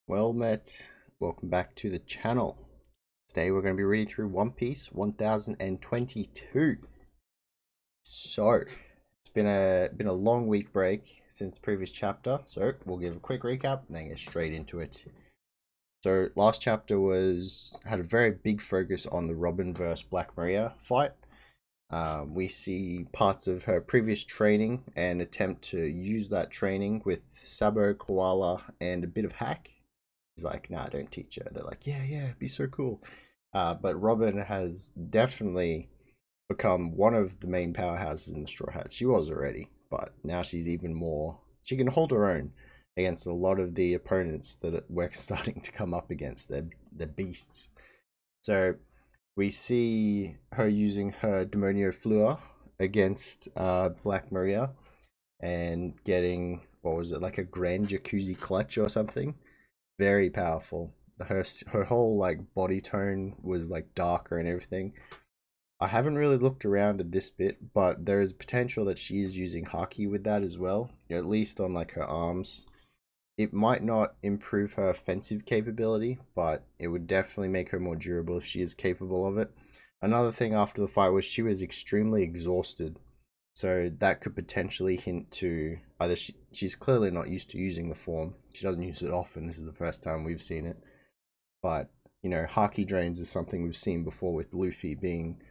Well met. Welcome back to the channel. Today we're going to be reading through One Piece 1022. So, it's been a long week break since the previous chapter, so we'll give a quick recap and then get straight into it. So, last chapter had a very big focus on the Robin versus Black Maria fight. We see parts of her previous training and attempt to use that training with Sabo, Koala, and a bit of hack. He's like, nah, don't teach her. They're like, yeah, it'd be so cool. But Robin has definitely become one of the main powerhouses in the Straw Hats. She was already, but now she's even more. She can hold her own against a lot of the opponents that we're starting to come up against. They're beasts. So we see her using her Demonio Fleur against Black Maria and getting, what was it, like a Grand Jacuzzi Clutch or something. Very powerful. Her whole like body tone was like darker and everything. I haven't really looked around at this bit, but there is potential that she's using Haki with that as well, at least on like her arms. It might not improve her offensive capability, but it would definitely make her more durable if she is capable of it. Another thing after the fight was she was extremely exhausted. So that could potentially hint to either she's clearly not used to using the form. She doesn't use it often. This is the first time we've seen it. But, Haki drains is something we've seen before with Luffy being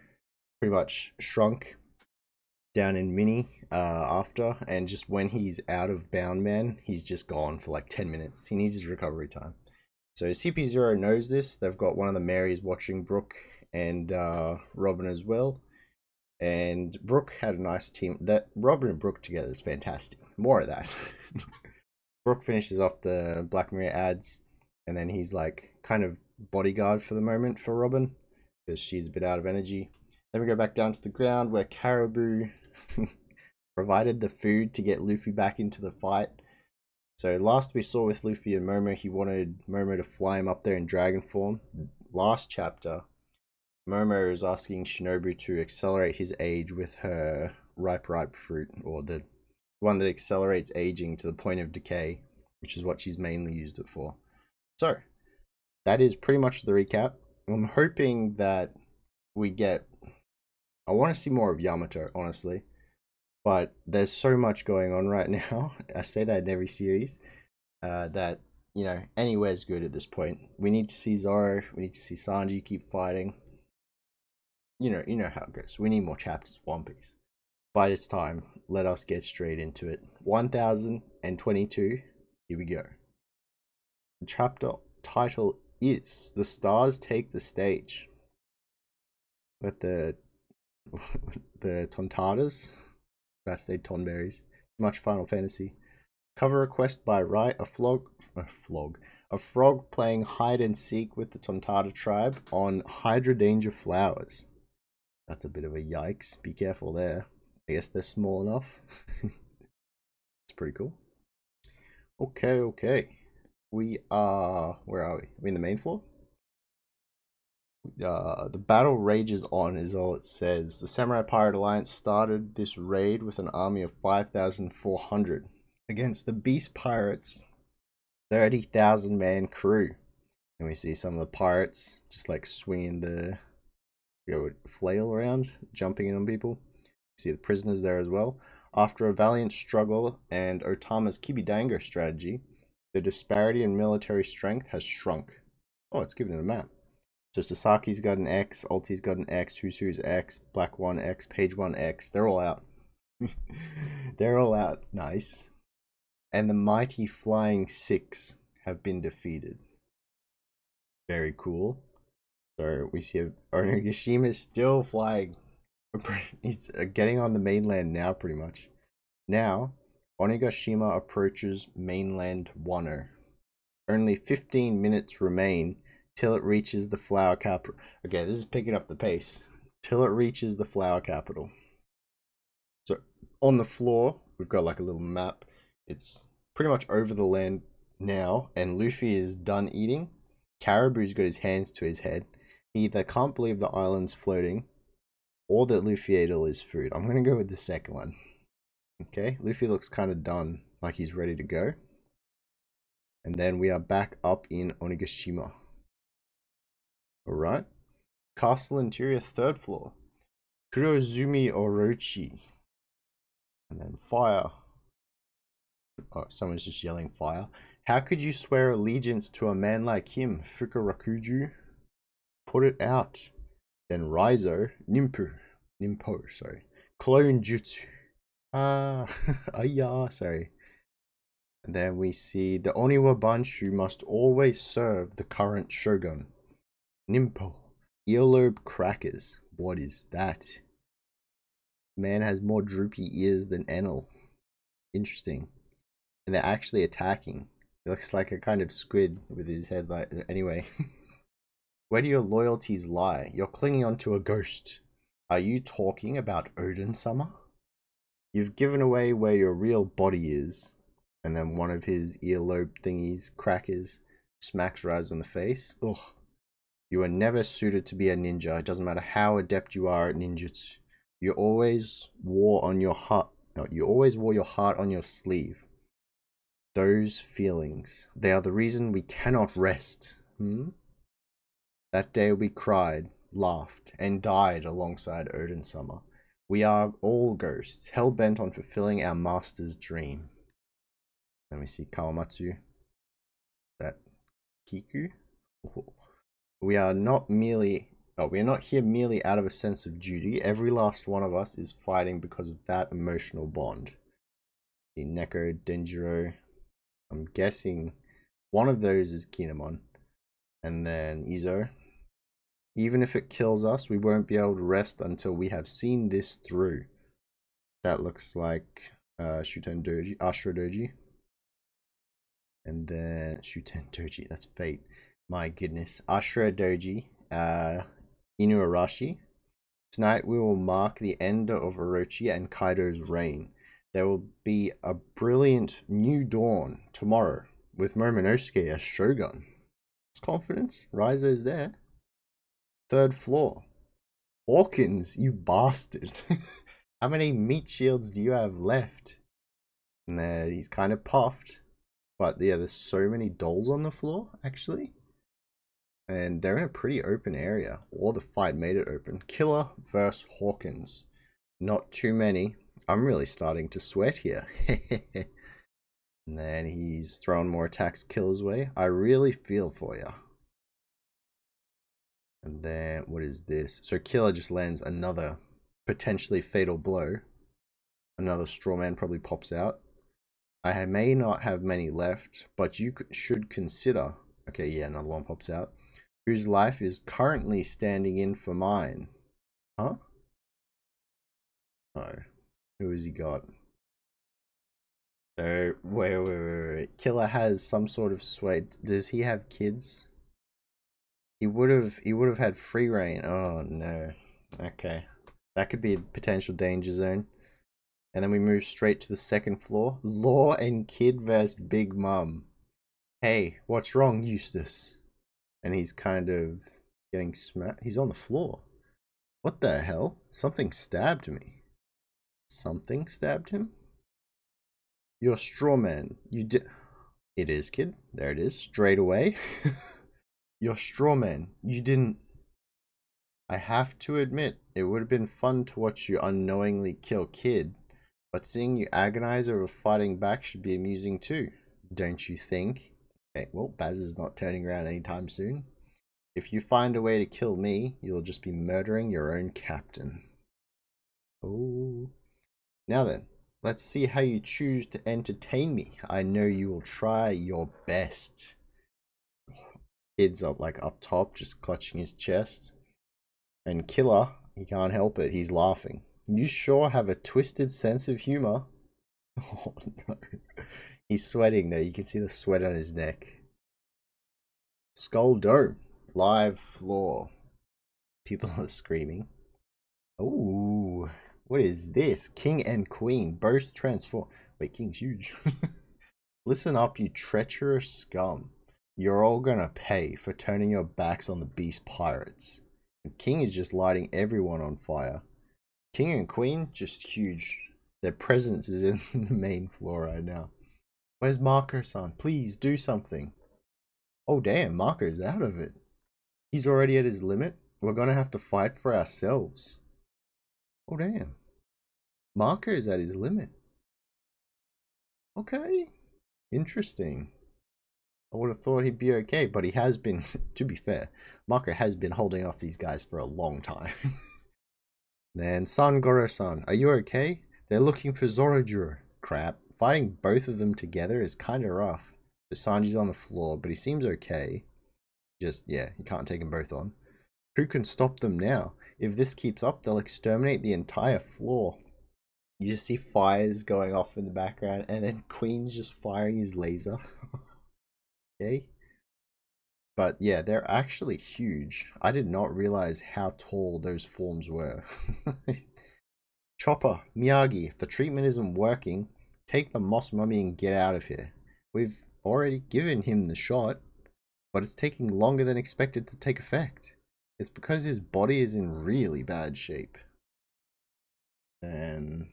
pretty much shrunk down in mini after. And just when he's out of Bound Man, he's just gone for like 10 minutes. He needs his recovery time. So CP0 knows this. They've got one of the Marys watching Brook and Robin as well. And Brook had a nice team. That Robin and Brook together is fantastic. More of that. Brook finishes off the Black Maria ads, and then he's like kind of bodyguard for the moment for Robin because she's a bit out of energy. Then we go back down to the ground where Caribou provided the food to get Luffy back into the fight. So last we saw with Luffy and Momo, he wanted Momo to fly him up there in dragon form. Last chapter, Momo is asking Shinobu to accelerate his age with her ripe fruit, or the one that accelerates aging to the point of decay, which is what she's mainly used it for. So, that is pretty much the recap. I'm hoping that we get... I want to see more of Yamato, honestly. But there's so much going on right now. I say that in every series. That, anywhere's good at this point. We need to see Zoro. We need to see Sanji keep fighting. You know how it goes. We need more chapters of One Piece. But it's time. Let us get straight into it. 1022. Here we go. The chapter title is The Stars Take the Stage. But the Tontatas. I say Tonberries. Much Final Fantasy. Cover request by Right. A frog playing hide and seek with the Tontata tribe on Hydra Danger Flowers. That's a bit of a yikes. Be careful there. I guess they're small enough. It's pretty cool. Okay. We are... Where are we? We're in the main floor? The battle rages on is all it says. The Samurai Pirate Alliance started this raid with an army of 5,400 against the Beast Pirates' 30,000 man crew. And we see some of the pirates just like swinging the flail around, jumping in on people. You see the prisoners there as well. After a valiant struggle and Otama's Kibidango strategy, the disparity in military strength has shrunk. Oh, it's given it a map. So Sasaki's got an X, Ulti's got an X, Husu's X, Black 1 X, Page 1 X. They're all out. They're all out. Nice. And the mighty Flying Six have been defeated. Very cool. So we see Onigashima is still flying. He's getting on the mainland now, pretty much. Now, Onigashima approaches mainland Wano. Only 15 minutes remain till it reaches the flower capital. Okay, this is picking up the pace. Till it reaches the flower capital. So, on the floor, we've got like a little map. It's pretty much over the land now, and Luffy is done eating. Caribou's got his hands to his head. He either can't believe the island's floating, or that Luffy ate all his food. I'm going to go with the second one. Okay, Luffy looks kind of done, like he's ready to go. And then we are back up in Onigashima. Alright. Castle interior, 3rd floor. Kurozumi Orochi. And then fire. Oh, someone's just yelling fire. How could you swear allegiance to a man like him, Fukarakuju? Put it out. Then Raizo, Nimpo, sorry. Clone Jutsu. Sorry. And then we see the Oniwa Banshu must always serve the current shogun. Nimpo. Earlobe crackers. What is that? Man has more droopy ears than Enel. Interesting. And they're actually attacking. It looks like a kind of squid with his head like... Anyway. Where do your loyalties lie? You're clinging onto a ghost. Are you talking about Odin-sama? You've given away where your real body is. And then one of his earlobe thingies, crackers, smacks Raz on the face. Ugh. You are never suited to be a ninja. It doesn't matter how adept you are at ninjutsu. You always wore your heart on your sleeve. Those feelings, they are the reason we cannot rest. That day we cried, laughed, and died alongside Odin-sama. We are all ghosts, hell-bent on fulfilling our master's dream. Let me see, Kawamatsu. That Kiku? Oh. We are not here merely out of a sense of duty. Every last one of us is fighting because of that emotional bond. See, Neko, Denjiro. I'm guessing one of those is Kinemon. And then Izo. Even if it kills us, we won't be able to rest until we have seen this through. That looks like Shuten Doji, Ashura Doji. And then Shuten Doji, that's fate. My goodness. Ashura Doji, Inuarashi. Tonight we will mark the end of Orochi and Kaido's reign. There will be a brilliant new dawn tomorrow with Momonosuke as Shogun. It's confidence. Raizo is there. 3rd floor. Hawkins, you bastard. How many meat shields do you have left? And there, he's kind of puffed. But yeah, there's so many dolls on the floor, actually. And they're in a pretty open area. Or the fight made it open. Killer versus Hawkins. Not too many. I'm really starting to sweat here. And then he's throwing more attacks Killer's way. I really feel for you. And then, what is this? So Killer just lands another potentially fatal blow. Another straw man probably pops out. I may not have many left, but you should consider... Okay, yeah, another one pops out. Whose life is currently standing in for mine. Huh? Oh. Who has he got? So, wait. Killer has some sort of sway. Does he have kids? He would have had free reign. Oh no. Okay. That could be a potential danger zone. And then we move straight to the 2nd floor. Law and Kid vs Big Mom. Hey, what's wrong, Eustace? And he's kind of getting smacked. He's on the floor. What the hell? Something stabbed me. Something stabbed him? You're straw man. You did. It is, kid. There it is. Straight away. You're straw man. You didn't. I have to admit, it would have been fun to watch you unknowingly kill Kid, but seeing you agonize over fighting back should be amusing too, don't you think? Okay, well, Baz is not turning around anytime soon. If you find a way to kill me, you'll just be murdering your own captain. Oh. Now then, let's see how you choose to entertain me. I know you will try your best. Kid's up top, just clutching his chest. And Killer, he can't help it, he's laughing. You sure have a twisted sense of humor. Oh no. He's sweating though, you can see the sweat on his neck. Skull Dome. Live floor. People are screaming. Ooh. What is this? King and Queen. Both transform. Wait, King's huge. Listen up, you treacherous scum. You're all gonna pay for turning your backs on the beast pirates. King is just lighting everyone on fire. King and Queen, just huge. Their presence is in the main floor right now. Where's Marco-san? Please do something. Oh damn, Marco's out of it. He's already at his limit. We're gonna have to fight for ourselves. Oh damn. Marco's at his limit. Okay. Interesting. I would have thought he'd be okay, but he has been, to be fair, Marco has been holding off these guys for a long time. Then Sangoro-san, are you okay? They're looking for Zorojuro. Crap. Fighting both of them together is kinda rough. So Sanji's on the floor, but he seems okay. Just, yeah, you can't take them both on. Who can stop them now? If this keeps up, they'll exterminate the entire floor. You just see fires going off in the background, and then Queen's just firing his laser. Okay. But yeah, they're actually huge. I did not realize how tall those forms were. Chopper, Miyagi, if the treatment isn't working, take the Moss Mummy and get out of here. We've already given him the shot, but it's taking longer than expected to take effect. It's because his body is in really bad shape. And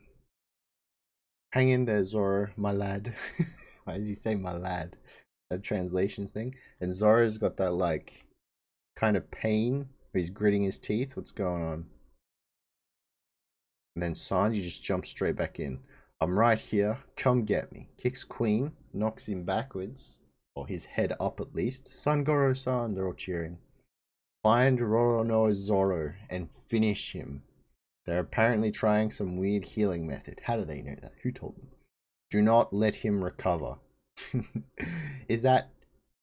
hang in there, Zoro, my lad. Why does he say my lad? That translations thing. And Zoro's got that like kind of pain where he's gritting his teeth. What's going on? And then Sanji just jumps straight back in. I'm right here. Come get me. Kicks Queen, knocks him backwards, or his head up at least. Sangoro-san, they're all cheering. Find Roronoa-Zoro and finish him. They're apparently trying some weird healing method. How do they know that? Who told them? Do not let him recover. Is that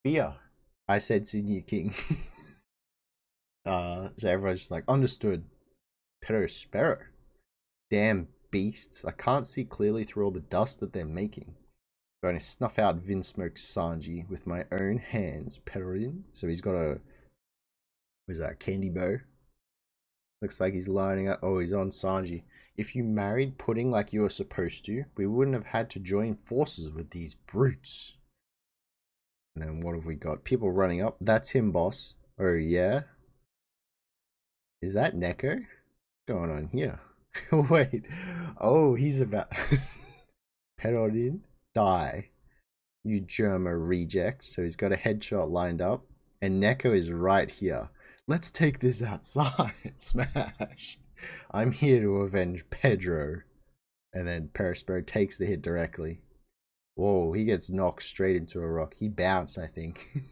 fear? I said Senior King. So everyone's just like, understood. Perospero. Damn beasts. I can't see clearly through all the dust that they're making. I'm going to snuff out Vinsmoke's Sanji with my own hands. Perorin. So he's got a... What is that? Candy bow. Looks like he's lining up. Oh, he's on Sanji. If you married Pudding like you were supposed to, we wouldn't have had to join forces with these brutes. And then what have we got? People running up. That's him, boss. Oh, yeah? Is that Neko? What's going on here? Wait. Oh, he's about... Perodin, die. You Germa reject. So he's got a headshot lined up. And Neko is right here. Let's take this outside. Smash. I'm here to avenge Pedro. And then Perospero takes the hit directly. Whoa, he gets knocked straight into a rock. He bounced, I think.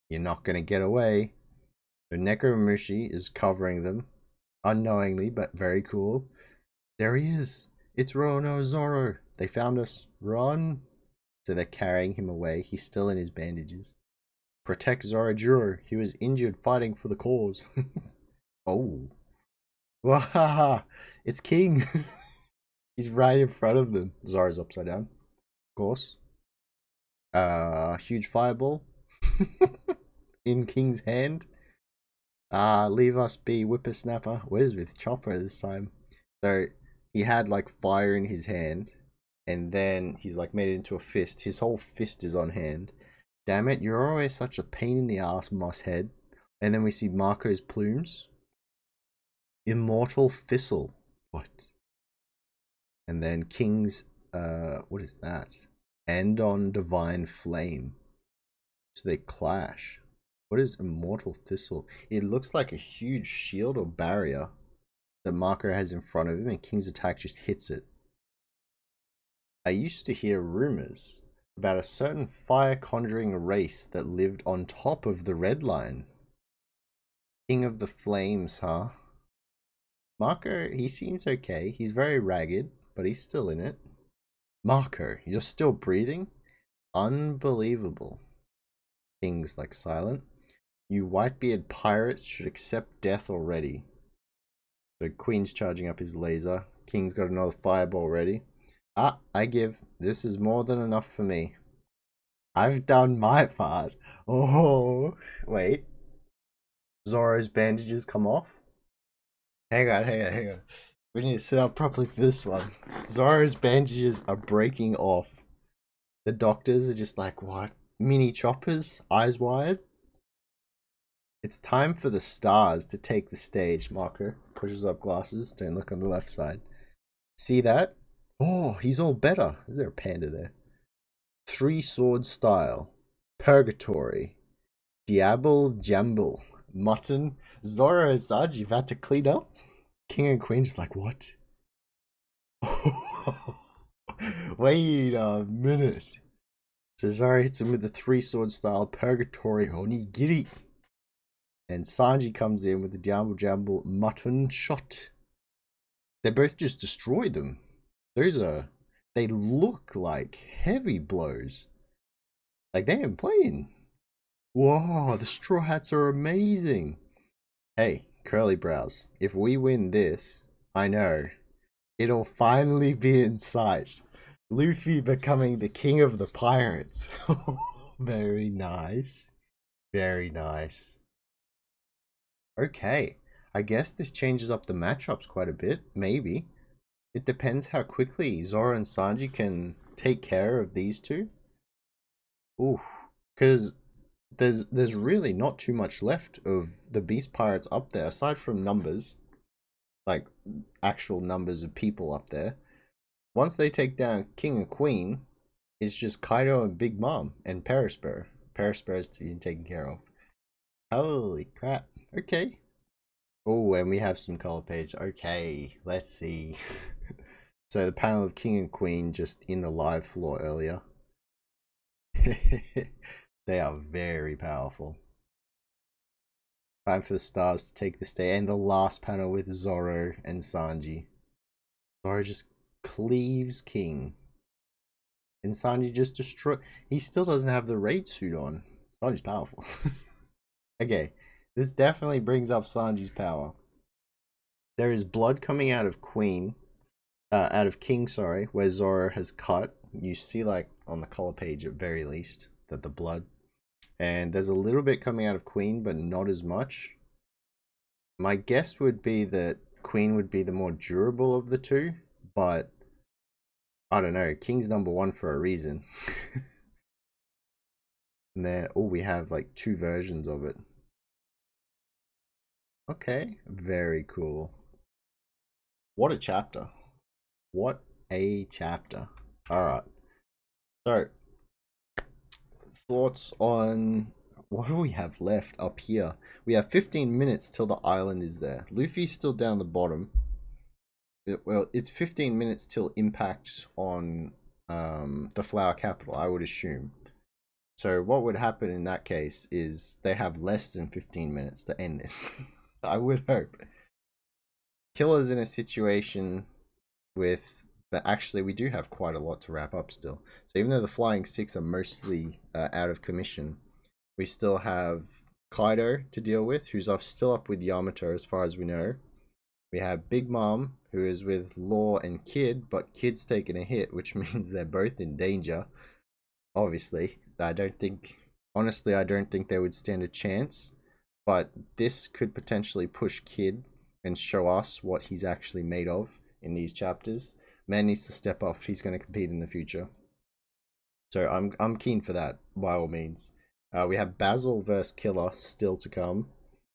You're not going to get away. So Nekomamushi is covering them. Unknowingly, but very cool. There he is. It's Roronoa-Zoro. They found us. Run. So they're carrying him away. He's still in his bandages. Protect Zorojuro. He was injured fighting for the cause. Oh. Wahaha. It's King. He's right in front of them. Zoro's upside down. Of course. Huge fireball. In King's hand. Leave us be, whippersnapper. What is with Chopper this time? So he had like fire in his hand, and then he's like made it into a fist. His whole fist is on hand. Damn it, you're always such a pain in the ass, Mosshead. And then we see Marco's plumes. Immortal Thistle. What? And then King's, what is that? And on Divine Flame. So they clash. What is Immortal Thistle? It looks like a huge shield or barrier that Marco has in front of him, and King's attack just hits it. I used to hear rumors about a certain fire conjuring race that lived on top of the Red Line. King of the Flames, huh? Marco, he seems okay. He's very ragged, but he's still in it. Marco, you're still breathing? Unbelievable. King's like silent. You white-beard pirates should accept death already. So Queen's charging up his laser. King's got another fireball ready. Ah, I give. This is more than enough for me. I've done my part. Oh, wait. Zoro's bandages come off. Hang on. We need to sit up properly for this one. Zoro's bandages are breaking off. The doctors are just like, what? Mini choppers? Eyes wide? It's time for the stars to take the stage. Marco pushes up glasses. Don't look on the left side. See that? Oh, he's all better. Is there a panda there? Three Sword Style, Purgatory, Diablo Jamble, Mutton, Zoro and Sanji, you've had to clean up? King and Queen just like, what? Wait a minute. So Zoro hits him with the Three Sword Style, Purgatory, Onigiri. And Sanji comes in with the Diablo Jamble, Mutton Shot. They both just destroy them. They look like heavy blows. Like they ain't playing. Whoa, the Strawhats are amazing. Hey, curly brows, if we win this, I know, it'll finally be in sight. Luffy becoming the king of the pirates. Very nice. Very nice. Okay, I guess this changes up the matchups quite a bit, maybe. It depends how quickly Zoro and Sanji can take care of these two. Ooh, because there's really not too much left of the Beast Pirates up there, aside from numbers, like actual numbers of people up there. Once they take down King and Queen, it's just Kaido and Big Mom and Perospero. Perospero's being taken care of. Holy crap. Okay. Oh, and we have some color page. Okay, let's see. So the panel of King and Queen just in the live floor earlier. They are very powerful. Time for the stars to take the stage. And the last panel with Zoro and Sanji. Zoro just cleaves King. And Sanji just destroy. He still doesn't have the raid suit on. Sanji's powerful. Okay, this definitely brings up Sanji's power. There is blood coming out of King, sorry, where Zoro has cut. You see, like on the color page at very least, that the blood. And there's a little bit coming out of Queen, but not as much. My guess would be that Queen would be the more durable of the two, but I don't know. King's number one for a reason. And then, oh, we have like two versions of it. Okay, very cool. What a chapter. What a chapter. Alright. So, thoughts on what do we have left up here? We have 15 minutes till the island is there. Luffy's still down the bottom. Well, it's 15 minutes till impact on the Flower Capital, I would assume. So what would happen in that case is they have less than 15 minutes to end this. I would hope. Killer's in a situation with, but actually we do have quite a lot to wrap up still. So even though the Flying Six are mostly out of commission, we still have Kaido to deal with, who's still up with Yamato as far as we know. We have Big Mom, who is with Law and Kid, but Kid's taken a hit, which means they're both in danger. Obviously, honestly, I don't think they would stand a chance, but this could potentially push Kid and show us what he's actually made of in these chapters. Man needs to step up if he's going to compete in the future. So I'm keen for that, by all means. We have Basil versus Killer still to come.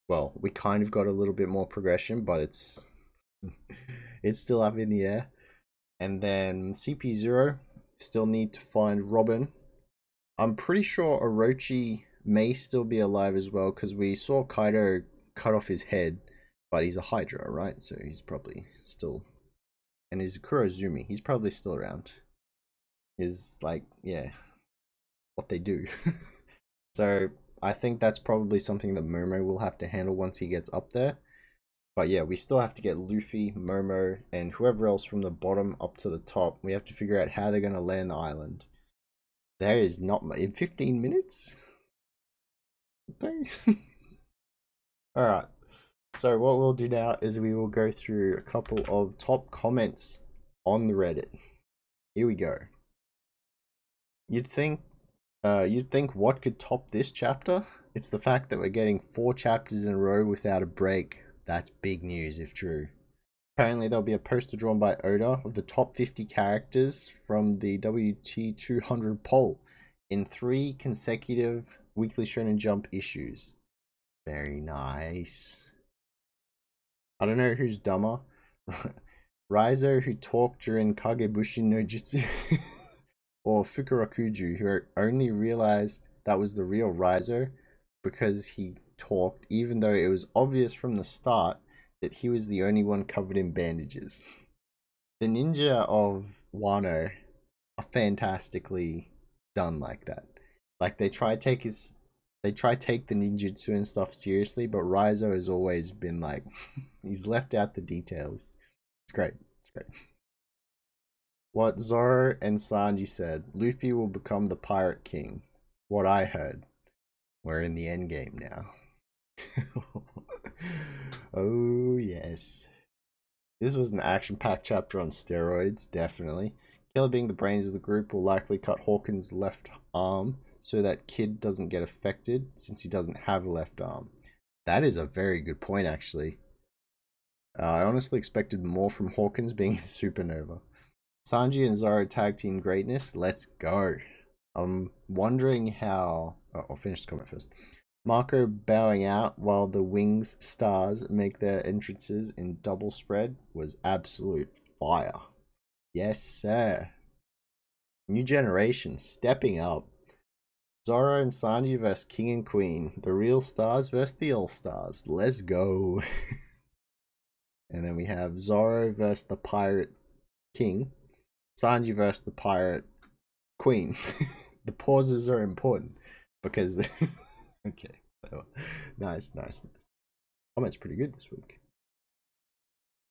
Well, we kind of got a little bit more progression, but it's still up in the air. And then CP0, still need to find Robin. I'm pretty sure Orochi may still be alive as well, because we saw Kaido cut off his head, but he's a Hydra, right? So he's probably still... And he's Kurozumi, he's probably still around. Is like, yeah, what they do. So I think that's probably something that Momo will have to handle once he gets up there. But yeah, we still have to get Luffy, Momo, and whoever else from the bottom up to the top. We have to figure out how they're going to land the island. There is not much. In 15 minutes? Okay. Alright. So what we'll do now is we will go through a couple of top comments on the Reddit. Here we go. You'd think what could top this chapter? It's the fact that we're getting 4 chapters in a row without a break. That's big news if true. Apparently there'll be a poster drawn by Oda of the top 50 characters from the WT200 poll in 3 consecutive Weekly Shonen Jump issues. Very nice. I don't know who's dumber. Raizo, who talked during Kagebushi no Jutsu, or Fukurokuju, who only realized that was the real Riser because he talked, even though it was obvious from the start that he was the only one covered in bandages. The ninja of Wano are fantastically done like that. Like they try take the ninjutsu and stuff seriously, but Raizo has always been like he's left out the details. It's great. It's great. What Zoro and Sanji said, Luffy will become the Pirate King. What I heard. We're in the endgame now. Oh yes. This was an action-packed chapter on steroids, definitely. Killer being the brains of the group will likely cut Hawkins' left arm so that Kid doesn't get affected since he doesn't have a left arm. That is a very good point, actually. I honestly expected more from Hawkins being a supernova. Sanji and Zoro tag team greatness. Let's go. I'm wondering how... Oh, I'll finish the comment first. Marco bowing out while the Wings stars make their entrances in double spread was absolute fire. Yes, sir. New generation stepping up. Zoro and Sanji vs King and Queen. The real stars versus the all stars. Let's go. And then we have Zoro versus the Pirate King. Sanji versus the Pirate Queen. The pauses are important because... Okay. Nice, nice, nice. Comment's pretty good this week.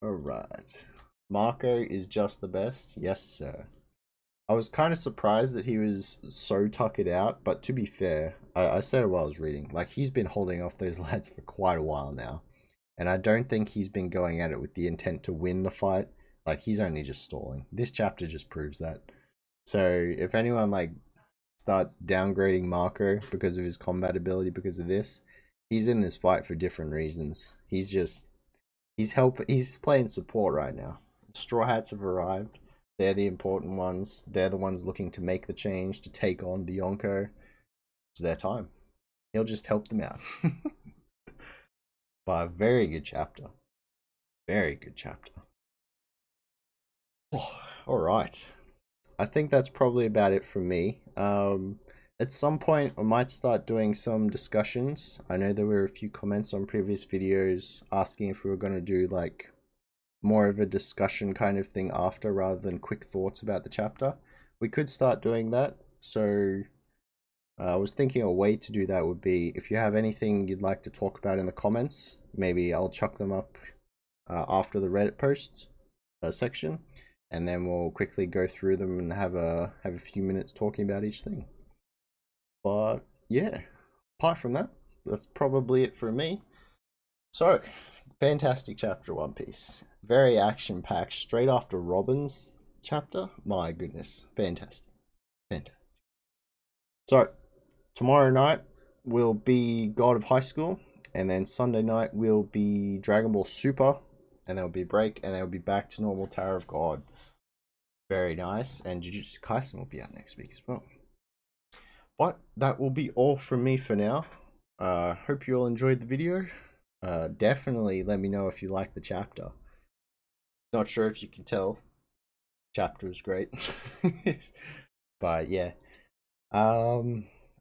Alright. Marco is just the best. Yes, sir. I was kind of surprised that he was so tuckered out, but to be fair, I said it while I was reading. Like, he's been holding off those lads for quite a while now. And I don't think he's been going at it with the intent to win the fight. Like, he's only just stalling. This chapter just proves that. So, if anyone, like, starts downgrading Marco because of his combat ability because of this, he's in this fight for different reasons. He's playing support right now. Strawhats have arrived. They're the important ones. They're the ones looking to make the change, to take on the Yonko. It's their time. He'll just help them out. But a very good chapter. Very good chapter. Oh, alright. I think that's probably about it from me. At some point, I might start doing some discussions. I know there were a few comments on previous videos asking if we were going to do like more of a discussion kind of thing after rather than quick thoughts about the chapter. We could start doing that. So I was thinking a way to do that would be if you have anything you'd like to talk about in the comments, maybe I'll chuck them up after the Reddit posts section, and then we'll quickly go through them and have a few minutes talking about each thing. But yeah, apart from that, that's probably it for me. So, fantastic chapter, One Piece. Very action-packed, straight after Robin's chapter. My goodness, fantastic. Fantastic. So, tomorrow night will be God of High School, and then Sunday night will be Dragon Ball Super, and there'll be a break, and then we'll be back to normal Tower of God. Very nice, and Jujutsu Kaisen will be out next week as well. But that will be all from me for now. Hope you all enjoyed the video. Definitely let me know if you like the chapter. Not sure if you can tell. Chapter was great. But yeah. I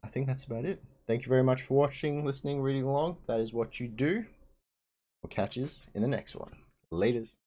think that's about it. Thank you very much for watching, listening, reading along. That is what you do. We'll catch you in the next one. Laters.